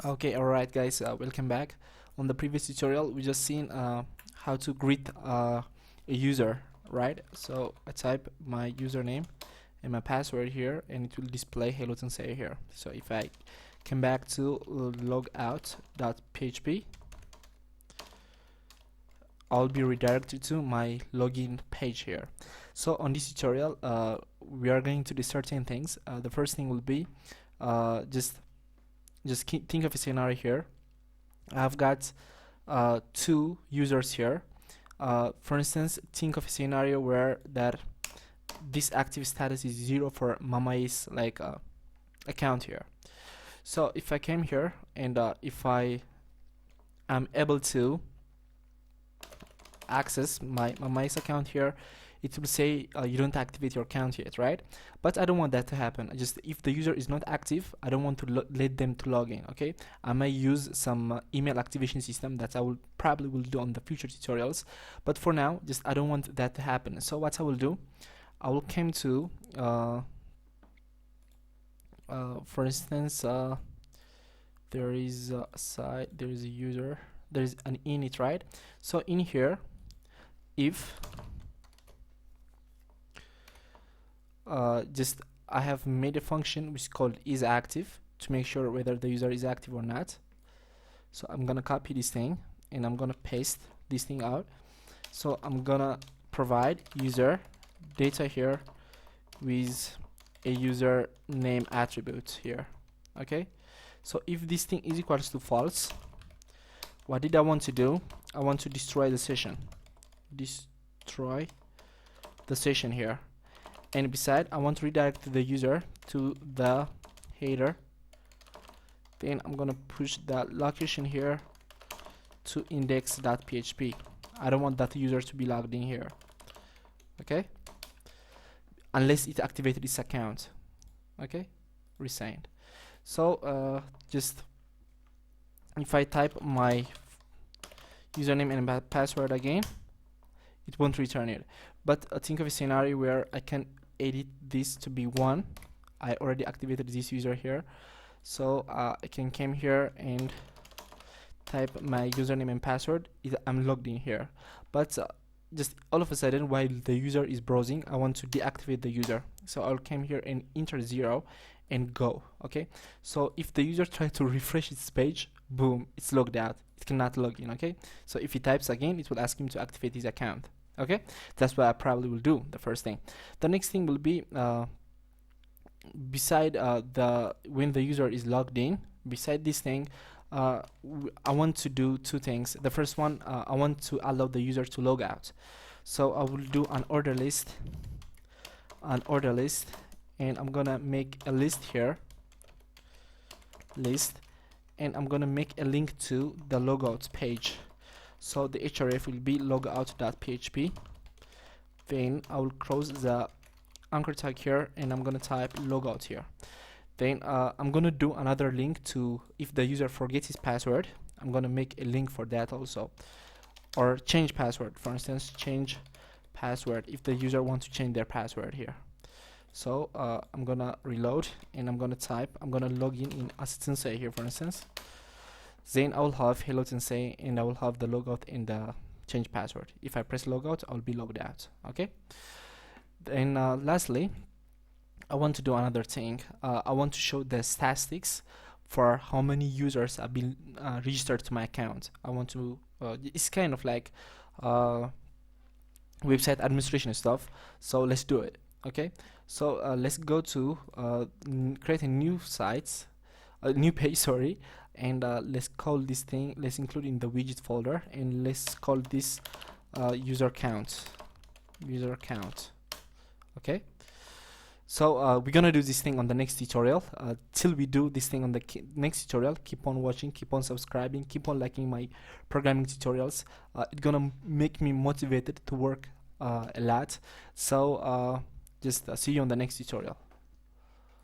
Okay, alright guys, welcome back. On the previous tutorial, we just seen how to greet a user, right? So I type my username and my password here, and it will display Hello Tensei here. So if I come back to logout.php, I'll be redirected to my login page here. So on this tutorial, we are going to do certain things. The first thing will be just think of a scenario here. I've got two users here. For instance, think of a scenario where that this active status is 0 for Mamai's account here. So if I came here and if I am able to access my Mamai's account here, it will say you don't activate your account yet, right? But I don't want that to happen. Just if the user is not active, I don't want to let them to log in. Okay, I may use some email activation system that I will probably do on the future tutorials, but for now, just I don't want that to happen. So what I will do, I will come to for instance, there is a site, there is a user, there is an init, right? So in here, if just I have made a function which is called isActive to make sure whether the user is active or not. So I'm gonna copy this thing and I'm gonna paste this thing out. So I'm gonna provide user data here with a user name attribute here. Okay, so if this thing is equals to false, what did I want to do? I want to destroy the session. Destroy the session here. And beside, I want to redirect the user to the header. Then I'm gonna push that location here to index.php. I don't want that user to be logged in here. Okay, unless it activated this account. Okay, resigned. So just if I type my username and password again, it won't return it. But think of a scenario where I can edit this to be 1. I already activated this user here, so I can come here and type my username and password. I'm logged in here, but just all of a sudden while the user is browsing, I want to deactivate the user, so I'll come here and enter 0 and go. Okay, so if the user tries to refresh its page, boom, it's logged out, it cannot log in. Okay, so if he types again, it will ask him to activate his account. Okay, that's what I probably will do, the first thing. The next thing will be beside when the user is logged in, beside this thing, I want to do two things. The first one, I want to allow the user to log out. So I will do an order list, and I'm gonna make a list here, and I'm gonna make a link to the logout page. So the href will be logout.php. Then I will close the anchor tag here and I'm gonna type logout here. Then I'm gonna do another link to, if the user forgets his password, I'm gonna make a link for that also. Or change password, for instance, change password if the user wants to change their password here. So I'm gonna reload and I'm gonna log in as Tensei here, for instance. Then I will have Hello Tensei and I will have the logout and the change password. If I press logout, I'll be logged out. Okay. Then lastly, I want to do another thing. I want to show the statistics for how many users have been registered to my account. I want to. It's kind of like website administration stuff. So let's do it. Okay. So let's go to create a new new page. Sorry. And let's call this thing, let's include in the widget folder, and let's call this user count. Okay, so we're gonna do this thing on the next tutorial. Till we do this thing on the next tutorial, keep on watching, keep on subscribing, keep on liking my programming tutorials. It's gonna make me motivated to work a lot. So just see you on the next tutorial.